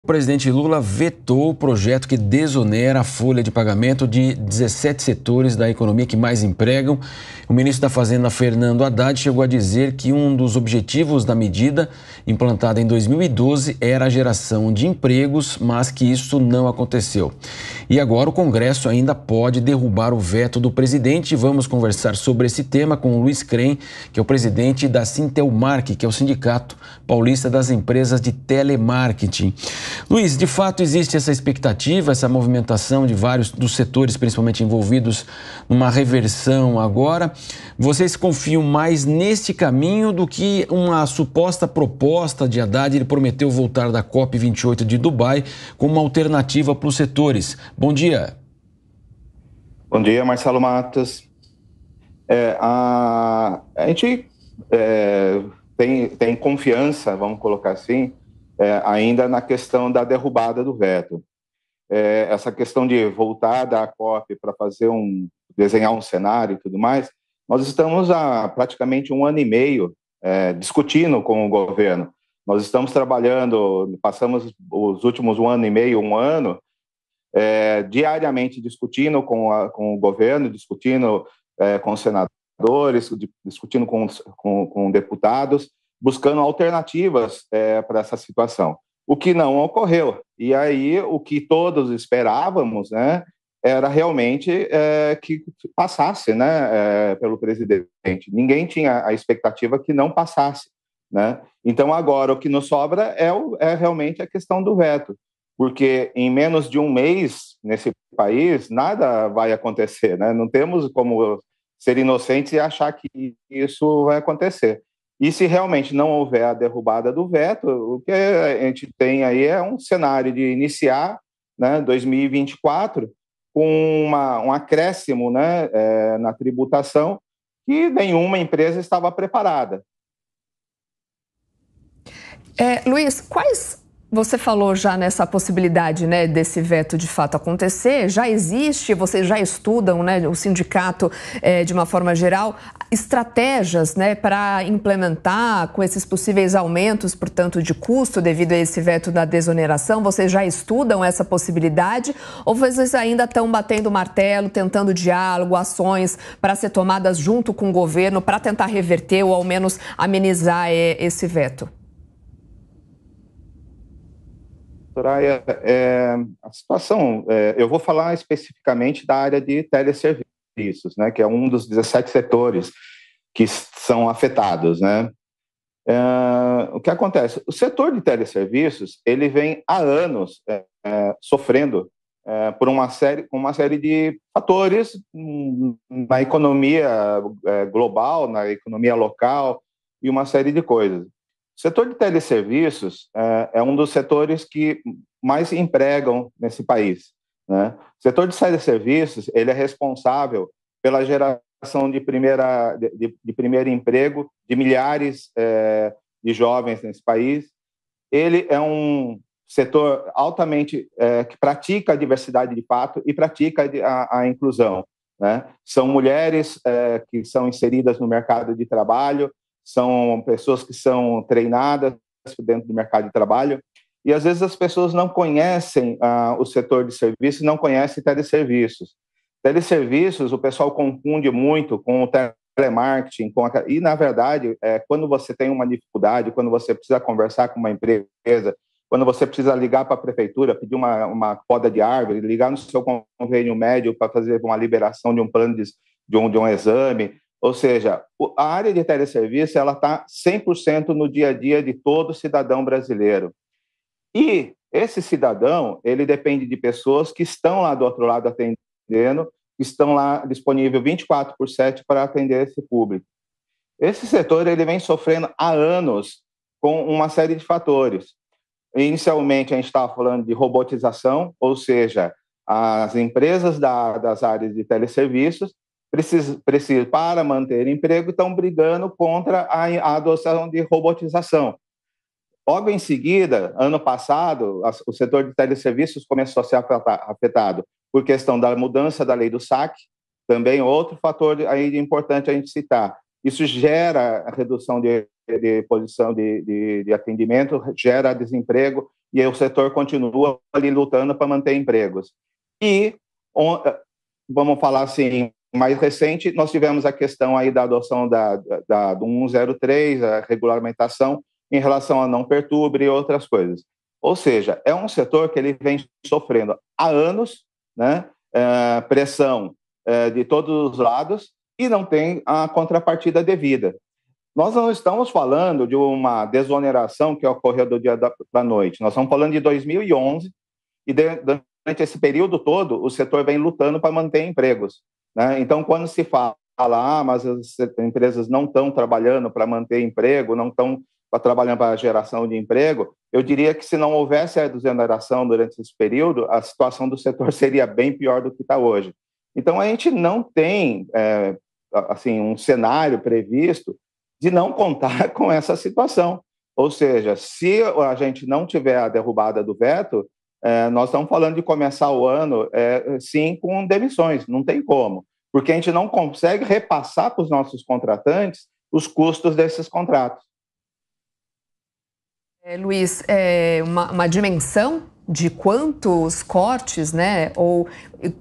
O presidente Lula vetou o projeto que desonera a folha de pagamento de 17 setores da economia que mais empregam. O ministro da Fazenda, Fernando Haddad, chegou a dizer que um dos objetivos da medida, implantada em 2012, era a geração de empregos, mas que isso não aconteceu. E agora o Congresso ainda pode derrubar o veto do presidente. Vamos conversar sobre esse tema com o Luiz Crem, que é o presidente da Sintelmark, que é o Sindicato Paulista das Empresas de Telemarketing. Luiz, de fato existe essa expectativa, essa movimentação de vários dos setores, principalmente envolvidos numa reversão agora. Vocês confiam mais neste caminho do que uma suposta proposta de Haddad? Ele prometeu voltar da COP28 de Dubai como uma alternativa para os setores. Bom dia. Bom dia, Marcelo Matos. A gente tem confiança, vamos colocar assim, ainda na questão da derrubada do veto. Essa questão de voltar da COP para desenhar um cenário e tudo mais, nós estamos há praticamente 1 ano e meio discutindo com o governo. Nós estamos trabalhando, passamos os últimos 1 ano e meio, 1 ano, diariamente discutindo com o governo, discutindo com os senadores, discutindo com deputados, buscando alternativas para essa situação, o que não ocorreu. E aí, o que todos esperávamos, né, era realmente que passasse, né, pelo presidente. Ninguém tinha a expectativa que não passasse, né? Então, agora, o que nos sobra é realmente a questão do veto, porque em menos de 1 mês, nesse país, nada vai acontecer, né? Não temos como ser inocentes e achar que isso vai acontecer. E se realmente não houver a derrubada do veto, o que a gente tem aí é um cenário de iniciar, né, 2024 com um acréscimo, né, na tributação que nenhuma empresa estava preparada. Luiz, você falou já nessa possibilidade, né, desse veto de fato acontecer, já existe, vocês já estudam, né, o sindicato de uma forma geral, estratégias, né, para implementar com esses possíveis aumentos, portanto, de custo devido a esse veto da desoneração? Vocês já estudam essa possibilidade ou vocês ainda estão batendo o martelo, tentando diálogo, ações para ser tomadas junto com o governo para tentar reverter ou ao menos amenizar esse veto? Soraya, a situação, eu vou falar especificamente da área de teleserviços, né, que é um dos 17 setores que são afetados, né? O que acontece? O setor de teleserviços, ele vem há anos sofrendo por uma série de fatores na economia global, na economia local e uma série de coisas. O setor de teleserviços é um dos setores que mais empregam nesse país, né? O setor de teleserviços, ele é responsável pela geração de primeiro emprego de milhares de jovens nesse país. Ele é um setor altamente que pratica a diversidade de fato e pratica a inclusão, né? São mulheres que são inseridas no mercado de trabalho, são pessoas que são treinadas dentro do mercado de trabalho, e às vezes as pessoas não conhecem o setor de serviços, não conhecem teleserviços. Teleserviços, o pessoal confunde muito com o telemarketing, e na verdade, quando você tem uma dificuldade, quando você precisa conversar com uma empresa, quando você precisa ligar para a prefeitura, pedir uma poda de árvore, ligar no seu convênio médico para fazer uma liberação de um plano de um exame. Ou seja, a área de teleserviço está 100% no dia a dia de todo cidadão brasileiro. E esse cidadão, ele depende de pessoas que estão lá do outro lado atendendo, que estão lá disponíveis 24/7 para atender esse público. Esse setor ele vem sofrendo há anos com uma série de fatores. Inicialmente, a gente estava falando de robotização, ou seja, as empresas das áreas de teleserviços para manter emprego, estão brigando contra a adoção de robotização. Logo em seguida, ano passado, o setor de teleserviços começou a ser afetado por questão da mudança da lei do SAC, também outro fator aí importante a gente citar. Isso gera a redução de posição de atendimento, gera desemprego, e o setor continua ali lutando para manter empregos. E, vamos falar assim, mais recente, nós tivemos a questão aí da adoção do 103, a regulamentação em relação a não perturbe e outras coisas. Ou seja, é um setor que ele vem sofrendo há anos, né, pressão de todos os lados, e não tem a contrapartida devida. Nós não estamos falando de uma desoneração que ocorreu do dia da noite, nós estamos falando de 2011, e durante esse período todo, o setor vem lutando para manter empregos, né? Então, quando se fala, mas as empresas não estão trabalhando para manter emprego, não estão trabalhando para a geração de emprego, eu diria que se não houvesse a desoneração durante esse período, a situação do setor seria bem pior do que está hoje. Então, a gente não tem assim, um cenário previsto de não contar com essa situação. Ou seja, se a gente não tiver a derrubada do veto, nós estamos falando de começar o ano, sim, com demissões, não tem como, porque a gente não consegue repassar para os nossos contratantes os custos desses contratos. Luiz, uma dimensão de quantos cortes, né, ou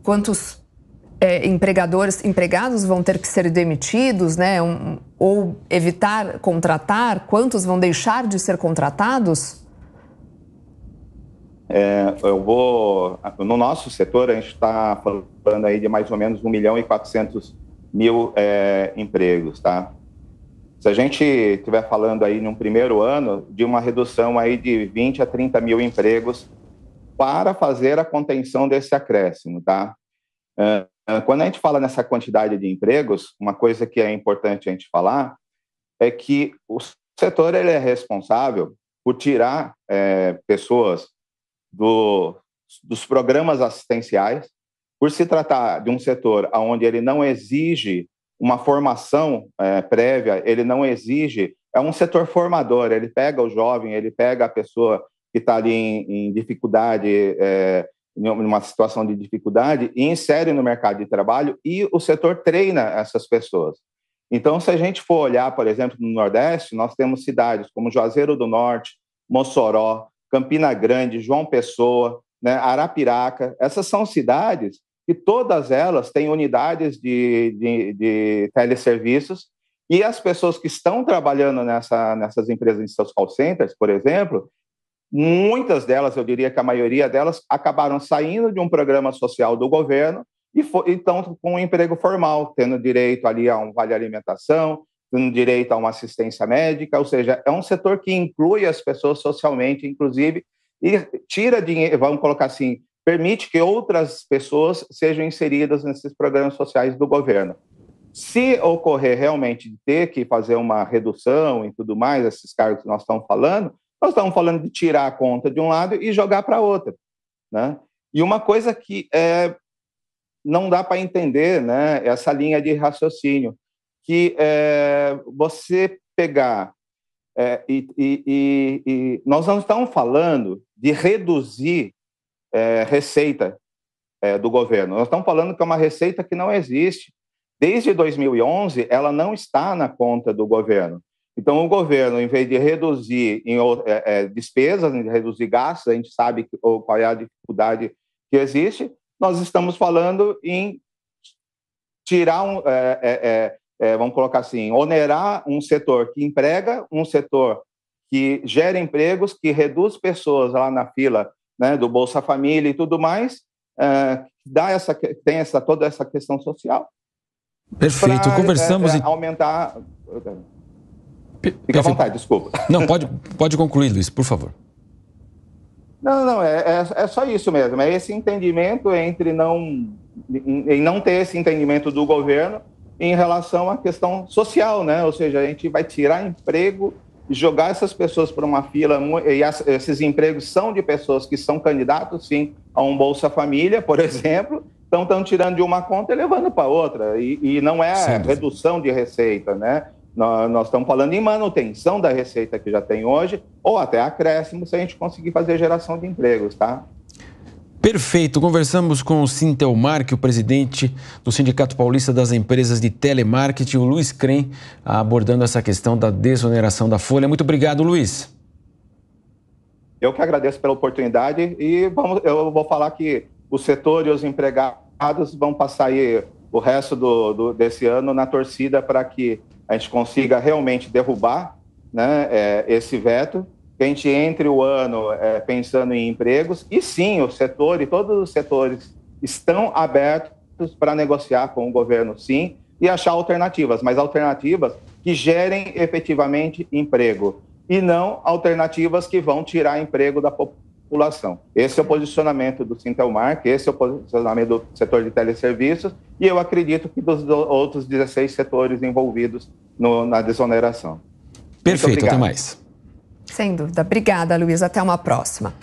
quantos empregados vão ter que ser demitidos, né, ou evitar contratar, quantos vão deixar de ser contratados? No nosso setor, a gente está falando aí de mais ou menos 1.400.000 empregos, tá? Se a gente estiver falando aí num primeiro ano de uma redução aí de 20 a 30 mil empregos para fazer a contenção desse acréscimo, tá? Quando a gente fala nessa quantidade de empregos, uma coisa que é importante a gente falar é que o setor ele é responsável por tirar pessoas dos programas assistenciais, por se tratar de um setor onde ele não exige uma formação prévia, ele não exige, é um setor formador, ele pega o jovem, ele pega a pessoa que está ali em dificuldade, em uma situação de dificuldade, e insere no mercado de trabalho, e o setor treina essas pessoas. Então, se a gente for olhar, por exemplo, no Nordeste, nós temos cidades como Juazeiro do Norte, Mossoró, Campina Grande, João Pessoa, né, Arapiraca. Essas são cidades que todas elas têm unidades de teleserviços, e as pessoas que estão trabalhando nessas empresas, em seus call centers, por exemplo, muitas delas, eu diria que a maioria delas, acabaram saindo de um programa social do governo e estão com um emprego formal, tendo direito ali a um vale-alimentação, tendo direito a uma assistência médica, ou seja, é um setor que inclui as pessoas socialmente, inclusive, e tira dinheiro, vamos colocar assim, permite que outras pessoas sejam inseridas nesses programas sociais do governo. Se ocorrer realmente de ter que fazer uma redução e tudo mais, esses cargos que nós estamos falando de tirar a conta de um lado e jogar para outra, né? E uma coisa que não dá para entender, né, essa linha de raciocínio, que você pegar e nós não estamos falando de reduzir receita do governo, nós estamos falando que é uma receita que não existe. Desde 2011, ela não está na conta do governo. Então, o governo, em vez de reduzir despesas, de reduzir gastos, a gente sabe qual é a dificuldade que existe, nós estamos falando em tirar, vamos colocar assim, onerar um setor que emprega, um setor que gera empregos, que reduz pessoas lá na fila, né, do Bolsa Família e tudo mais, tem toda essa questão social. Perfeito, conversamos... aumentar... Fica à vontade, desculpa. Não, pode concluir, Luiz, por favor. Não, é só isso mesmo, é esse entendimento em não ter esse entendimento do governo em relação à questão social, né? Ou seja, a gente vai tirar emprego e jogar essas pessoas para uma fila, e esses empregos são de pessoas que são candidatos, sim, a um Bolsa Família, por exemplo, então estão tirando de uma conta e levando para outra, e não é redução de receita, né? Nós estamos falando em manutenção da receita que já tem hoje, ou até acréscimo, se a gente conseguir fazer geração de empregos, tá? Perfeito. Conversamos com o Sintelmar, que é o presidente do Sindicato Paulista das Empresas de Telemarketing, o Luiz Crem, abordando essa questão da desoneração da folha. Muito obrigado, Luiz. Eu que agradeço pela oportunidade e eu vou falar que o setor e os empregados vão passar aí o resto desse ano na torcida para que a gente consiga realmente derrubar, né, esse veto, que a gente entre o ano pensando em empregos, e sim, o setor e todos os setores estão abertos para negociar com o governo, sim, e achar alternativas, mas alternativas que gerem efetivamente emprego, e não alternativas que vão tirar emprego da população. Esse é o posicionamento do Sintelmarc, esse é o posicionamento do setor de teleserviços, e eu acredito que dos outros 16 setores envolvidos na desoneração. Perfeito, até mais. Sem dúvida. Obrigada, Luiz. Até uma próxima.